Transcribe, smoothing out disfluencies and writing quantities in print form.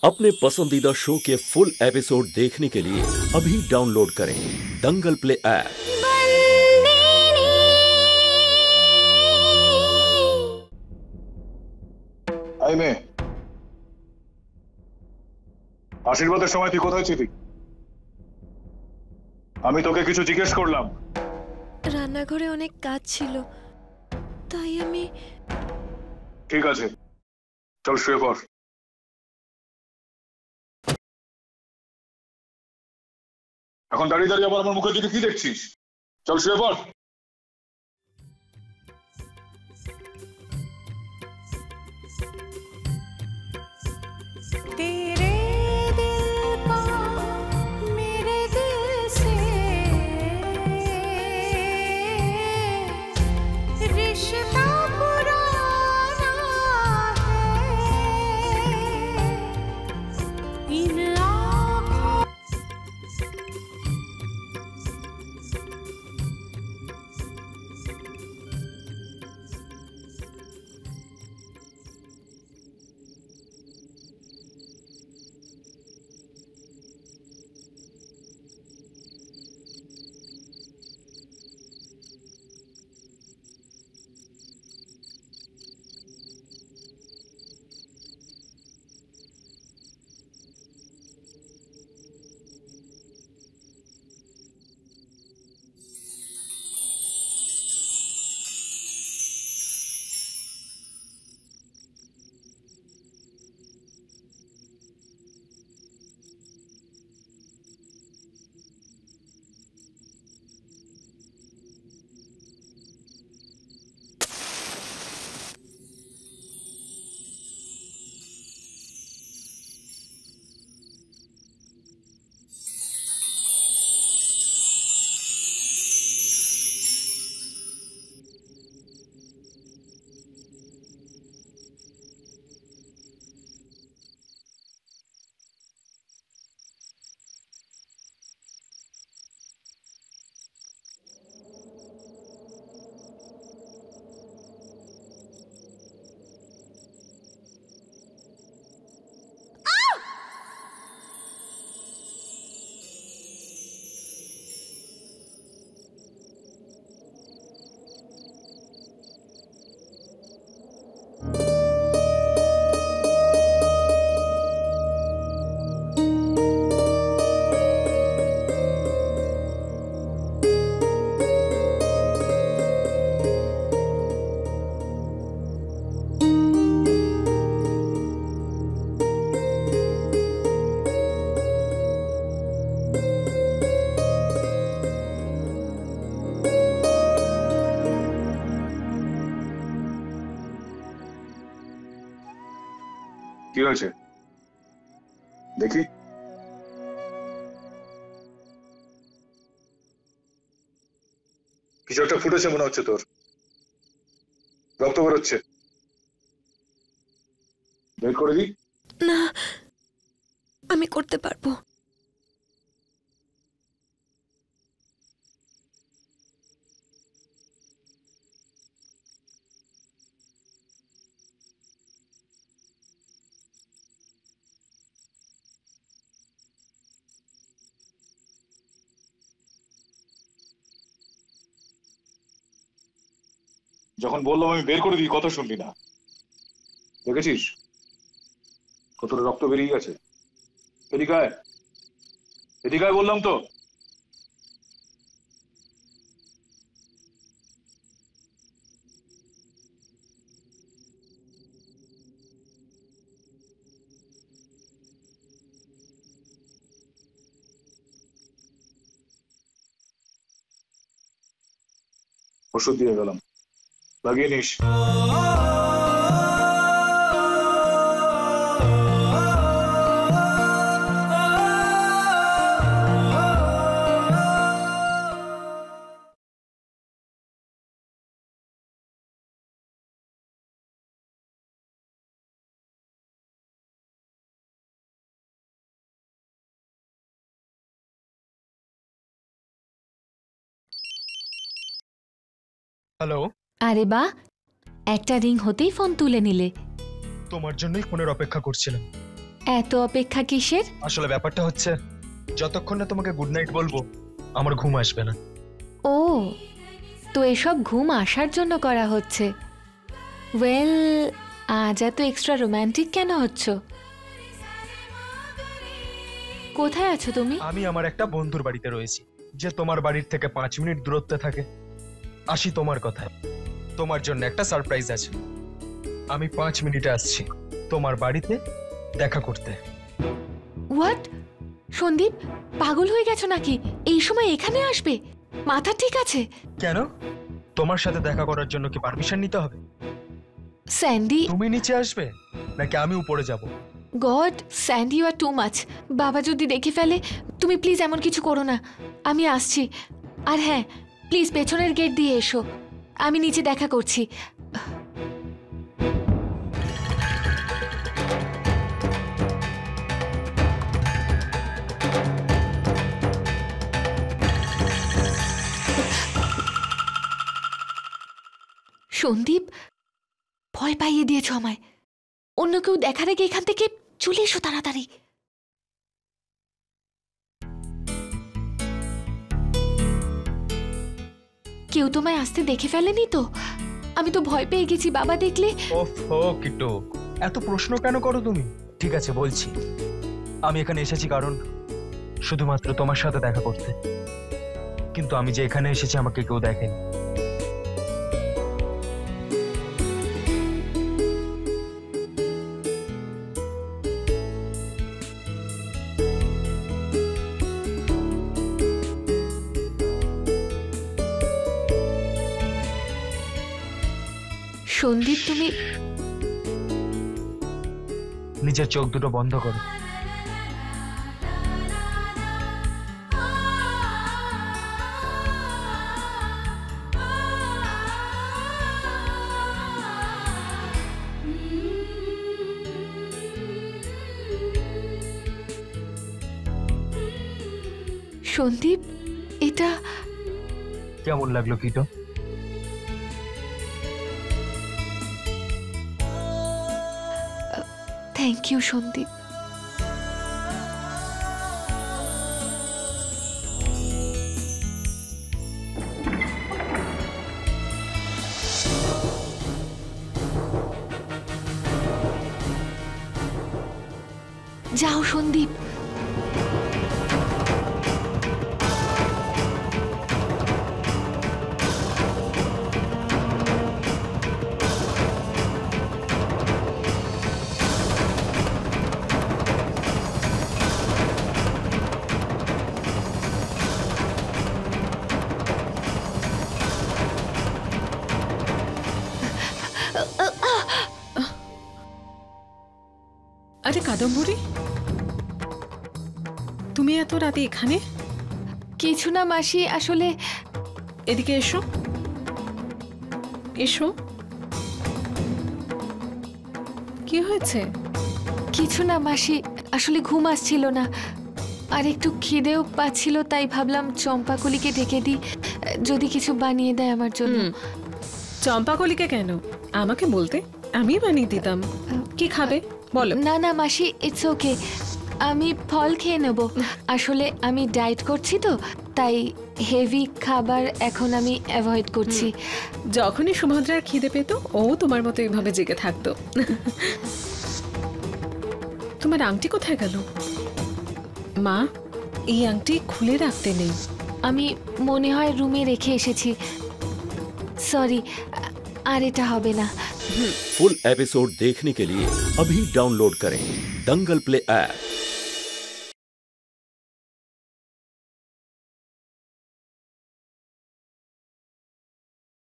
अपने पसंदीदा शो के फुल एपिसोड देखने के लिए अभी डाउनलोड करें दंगल प्ले ऐप। आई मैं আশীর্বাদের সময় তুই কোথায় ছিলি? আমি তোকে কিছু জিজ্ঞেস করলাম। রান্নাঘরে অনেক কাজ ছিল, তাই আমি। ঠিক আছে, চল শুয়ে পড়। এখন দাঁড়িয়ে দাঁড়িয়ে আবার আমার মুখের দিকে কি দেখছিস? চল শুয়ে পড়। কি হয়েছে দেখি? কিছু একটা ফুটেছে মনে হচ্ছে, তোর রক্ত বেরোচ্ছে, বের করে দি। না, আমি করতে পারবো। যখন বললাম আমি বের করে দিই, কথা শুনলি না। দেখেছিস কতটা রক্ত বেরিয়ে গেছে। এদিকে আয়, এদিকে আয় বললাম তো। ওষুধ দিয়ে গেলাম, লাগিয়ে নিস। হ্যালো। আরে বাহ, একটা রিং হতেই ফোন তুলে নিলে। তোমার জন্যই ফোনের অপেক্ষা করছিলাম। এত অপেক্ষা কিসের? আসলে ব্যাপারটা হচ্ছে যতক্ষণ না তোমাকে গুড নাইট বলবো আমার ঘুম আসবে না। ও, তো এসব ঘুম আসার জন্য করা হচ্ছে। ওয়েল, আজ এত এক্সট্রা রোম্যান্টিক কেন হচ্ছ? কোথায় আছো তুমি? আমি আমার একটা বন্ধুর বাড়িতে রয়েছি, যে তোমার বাড়ির থেকে 5 মিনিট দূরত্বে থাকে। আসি তোমার কথায়, তোমার জন্য একটা সারপ্রাইজ আছে। আমি 5 মিনিটে আসছি তোমার বাড়িতে দেখা করতে। হোয়াট? সন্দীপ, পাগল হয়ে গেছো নাকি? এই সময় এখানে আসবে? মাথা ঠিক আছে? কেন, তোমার সাথে দেখা করার জন্য কি পারমিশন নিতে হবে? স্যান্ডি, তুমি নিচে আসবে নাকি আমি উপরে যাব? God, Sandy, you are too much. বাবা যদি দেখে ফেলে। তুমি প্লিজ এমন কিছু করো না। আমি আসছি। আর হ্যাঁ, প্লিজ পেছনের গেট দিয়ে এসো। আমি নিচে দেখা করছি। সন্দীপ, ভয় পাইয়ে দিয়েছো আমায়। অন্য কেউ দেখার আগে এখান থেকে চলে এসো তাড়াতাড়ি। কেউ তোমায় আসতে দেখে ফেলেনি তো? আমি তো ভয় পেয়ে গেছি, বাবা দেখলে। ওফো কিট্টু, এত প্রশ্ন কেন করো তুমি? ঠিক আছে, বলছি। আমি এখানে এসেছি কারণ শুধুমাত্র তোমার সাথে দেখা করতে। কিন্তু আমি যে এখানে এসেছি আমাকে কেউ দেখেনি। সন্দীপ, তুমি নিজের চোখ দুটো বন্ধ করো। সন্দীপ, এটা কেমন লাগলো কিটো? Thank you Sandeep. যাও সন্দীপ। আরে কাদম্বরী, তুমি এত রাতে এখানে? কিছু না মাসি, আসলে এদিকে এসো এসো। কি হয়েছে? কিছু না মাসি, আসলে ঘুম আসছিল না, আর একটু খিদেও পাচ্ছিল, তাই ভাবলাম চম্পাকলিকে ডেকে দিই, যদি কিছু বানিয়ে দেয় আমার জন্য। চম্পাকলিকে কেন, আমাকে বলতে, আমি বানিয়ে দিতাম। কি খাবে বলো? না না মাসি, ইটস ওকে, আমি ফল খেয়ে নেব। আসলে আমি ডায়েট করছি তো, তাই হেভি খাবার এখন আমি অ্যাভয়েড করছি। যখনই সুভদ্রার খিদে পেত, ও তোমার মতো এইভাবে জেগে থাকতো। তোমার আংটি কোথায় গেল? মা, এই আংটি খুলে রাখতে নেই। আমি মনে হয় রুমে রেখে এসেছি, সরি। আর এটা হবে না। फुल एपिसोड देखने के लिए अभी डाउनलोड करें दंगल प्ले ऐप।